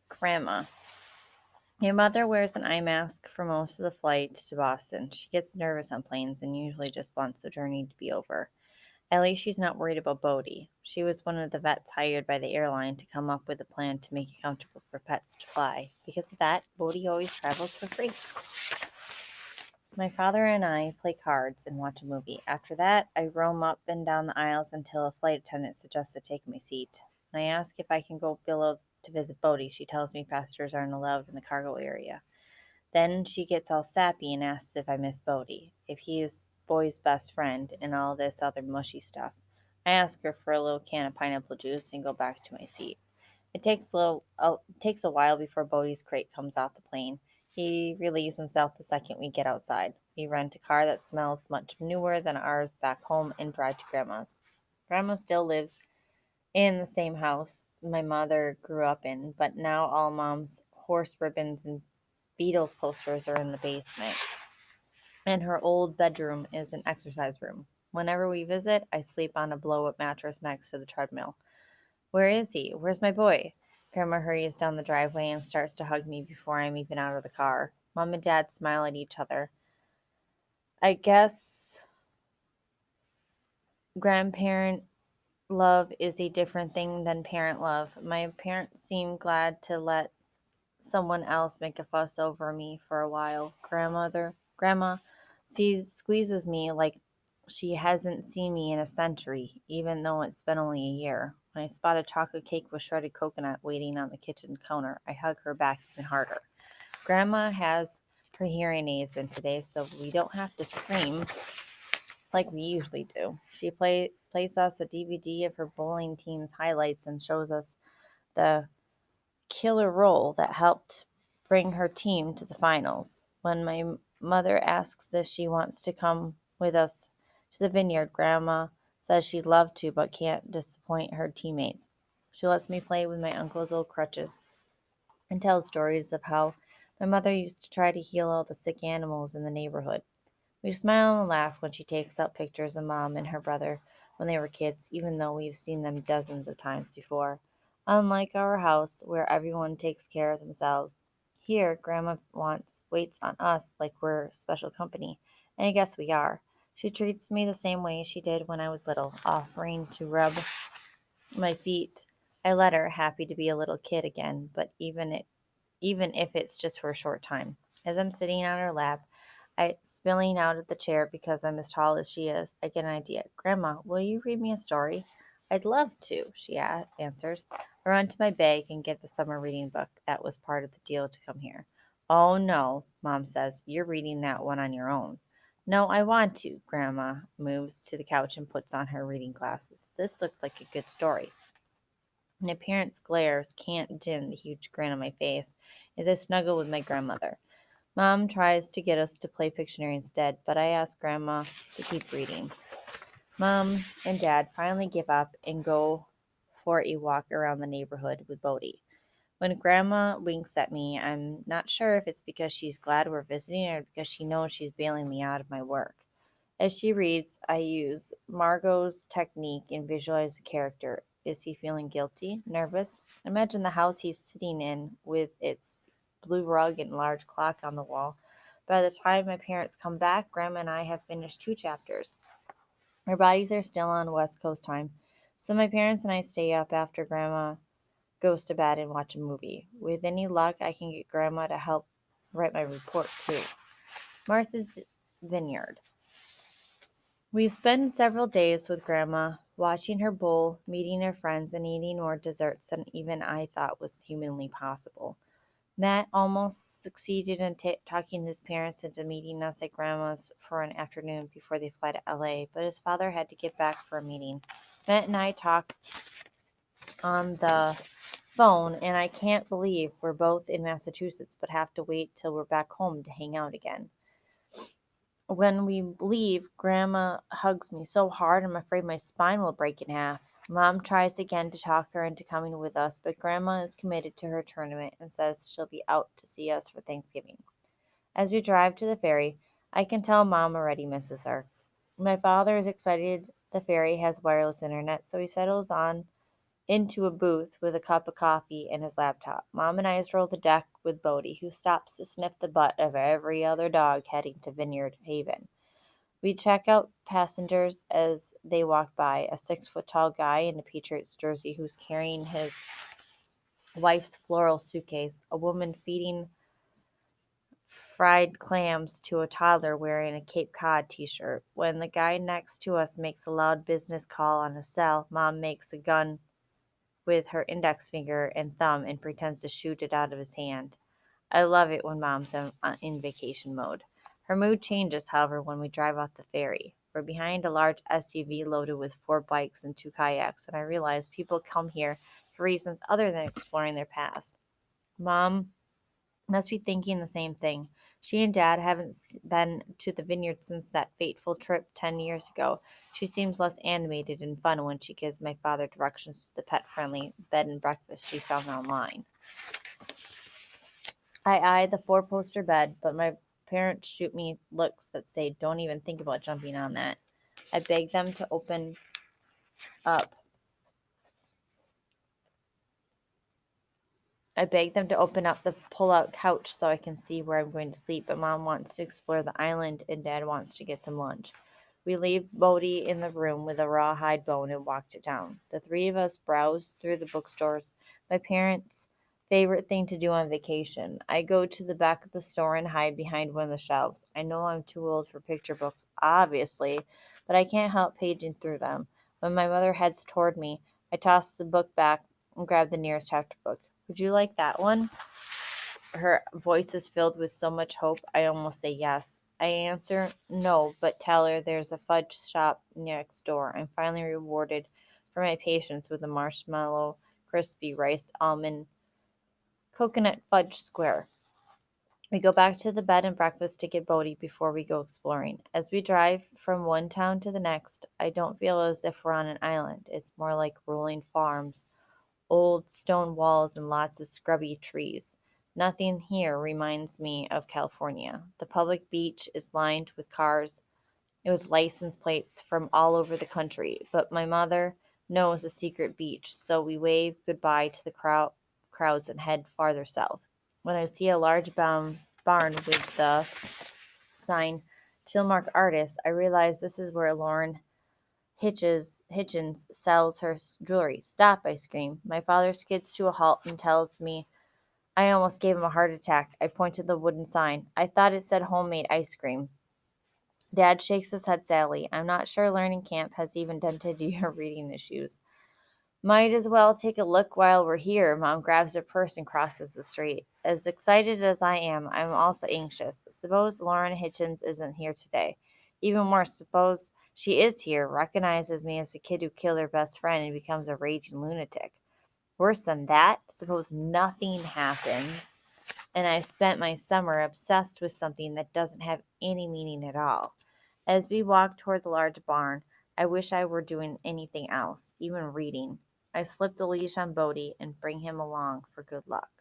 Grandma. Your mother wears an eye mask for most of the flight to Boston. She gets nervous on planes and usually just wants the journey to be over. At least she's not worried about Bodhi. She was one of the vets hired by the airline to come up with a plan to make it comfortable for pets to fly. Because of that, Bodhi always travels for free. My father and I play cards and watch a movie. After that, I roam up and down the aisles until a flight attendant suggests I take my seat. When I ask if I can go below to visit Bodhi, she tells me passengers aren't allowed in the cargo area. Then she gets all sappy and asks if I miss Bodhi, if he is Boy's best friend, and all this other mushy stuff. I ask her for a little can of pineapple juice and go back to my seat. It takes a while before Bodhi's crate comes off the plane. He relieves himself the second we get outside. We rent a car that smells much newer than ours back home and drive to Grandma's. Grandma still lives in the same house my mother grew up in, but now all Mom's horse ribbons and Beatles posters are in the basement, and her old bedroom is an exercise room. Whenever we visit, I sleep on a blow up mattress next to the treadmill. Where is he? Where's my boy? Grandma hurries down the driveway and starts to hug me before I'm even out of the car. Mom and Dad smile at each other. I guess grandparent love is a different thing than parent love. My parents seem glad to let someone else make a fuss over me for a while. Grandma squeezes me like she hasn't seen me in a century, even though it's been only a year. When I spot a chocolate cake with shredded coconut waiting on the kitchen counter, I hug her back even harder. Grandma has her hearing aids in today, so we don't have to scream like we usually do. She plays us a DVD of her bowling team's highlights and shows us the killer role that helped bring her team to the finals. When my mother asks if she wants to come with us to the vineyard, Grandma says she'd love to but can't disappoint her teammates. She lets me play with my uncle's old crutches and tells stories of how my mother used to try to heal all the sick animals in the neighborhood. We smile and laugh when she takes out pictures of Mom and her brother when they were kids, even though we've seen them dozens of times before. Unlike our house, where everyone takes care of themselves, here Grandma waits on us like we're special company, and I guess we are. She treats me the same way she did when I was little, offering to rub my feet. I let her, happy to be a little kid again, but even if it's just for a short time. As I'm sitting on her lap, I spilling out of the chair because I'm as tall as she is, I get an idea. Grandma, will you read me a story? I'd love to, she answers. I run to my bag and get the summer reading book. That was part of the deal to come here. Oh no, Mom says, you're reading that one on your own. No, I want to. Grandma moves to the couch and puts on her reading glasses. This looks like a good story. My parents' glares can't dim the huge grin on my face as I snuggle with my grandmother. Mom tries to get us to play Pictionary instead, but I ask Grandma to keep reading. Mom and Dad finally give up and go for a walk around the neighborhood with Bodhi. When Grandma winks at me, I'm not sure if it's because she's glad we're visiting or because she knows she's bailing me out of my work. As she reads, I use Margot's technique and visualize the character. Is he feeling guilty? Nervous? Imagine the house he's sitting in with its blue rug and large clock on the wall. By the time my parents come back, Grandma and I have finished 2 chapters. Our bodies are still on West Coast time, so my parents and I stay up after Grandma goes to bed and watch a movie. With any luck, I can get Grandma to help write my report too. Martha's Vineyard. We spend several days with Grandma, watching her bowl, meeting her friends, and eating more desserts than even I thought was humanly possible. Matt almost succeeded in talking his parents into meeting us at Grandma's for an afternoon before they fly to LA, but his father had to get back for a meeting. Matt and I talk on the phone, and I can't believe we're both in Massachusetts but have to wait till we're back home to hang out again. When we leave, Grandma hugs me so hard I'm afraid my spine will break in half. Mom tries again to talk her into coming with us, but Grandma is committed to her tournament and says she'll be out to see us for Thanksgiving. As we drive to the ferry, I can tell Mom already misses her. My father is excited the ferry has wireless internet, so he settles on into a booth with a cup of coffee and his laptop. Mom and I stroll the deck with Bodie, who stops to sniff the butt of every other dog heading to Vineyard Haven. We check out passengers as they walk by, a 6 foot tall guy in a Patriots jersey who's carrying his wife's floral suitcase, a woman feeding fried clams to a toddler wearing a Cape Cod t-shirt. When the guy next to us makes a loud business call on a cell, Mom makes a gun with her index finger and thumb and pretends to shoot it out of his hand. I love it when Mom's in vacation mode. Her mood changes, however, when we drive off the ferry. We're behind a large SUV loaded with 4 bikes and 2 kayaks, and I realize people come here for reasons other than exploring their past. Mom must be thinking the same thing. She and Dad haven't been to the vineyard since that fateful trip 10 years ago. She seems less animated and fun when she gives my father directions to the pet friendly bed and breakfast she found online. I eye the 4 poster bed, but my parents shoot me looks that say, "Don't even think about jumping on that." I beg them to open up I beg them to open up the pull-out couch so I can see where I'm going to sleep, but Mom wants to explore the island and Dad wants to get some lunch. We leave Bodie in the room with a rawhide bone and walk to town. The three of us browse through the bookstores, my parents' favorite thing to do on vacation. I go to the back of the store and hide behind one of the shelves. I know I'm too old for picture books, obviously, but I can't help paging through them. When my mother heads toward me, I toss the book back and grab the nearest chapter book. "Would you like that one?" Her voice is filled with so much hope, I almost say yes. I answer no, but tell her there's a fudge shop next door. I'm finally rewarded for my patience with a marshmallow, crispy rice, almond, coconut fudge square. We go back to the bed and breakfast to get Bodie before we go exploring. As we drive from one town to the next, I don't feel as if we're on an island. It's more like rolling farms, old stone walls, and lots of scrubby trees. Nothing here reminds me of California. The public beach is lined with cars with license plates from all over the country, but my mother knows a secret beach, so we wave goodbye to the crowds and head farther south. When I see a large barn with the sign Chilmark Artist, I realize this is where Lauren Hitchens sells her jewelry. "Stop," I scream. My father skids to a halt and tells me I almost gave him a heart attack. I point to the wooden sign. "I thought it said homemade ice cream." Dad shakes his head sadly. "I'm not sure learning camp has even dented your reading issues." "Might as well take a look while we're here." Mom grabs her purse and crosses the street. As excited as I am, I'm also anxious. Suppose Lauren Hitchens isn't here today. Even worse, suppose she is here, recognizes me as the kid who killed her best friend and becomes a raging lunatic. Worse than that, suppose nothing happens and I spent my summer obsessed with something that doesn't have any meaning at all. As we walk toward the large barn, I wish I were doing anything else, even reading. I slip the leash on Bodie and bring him along for good luck.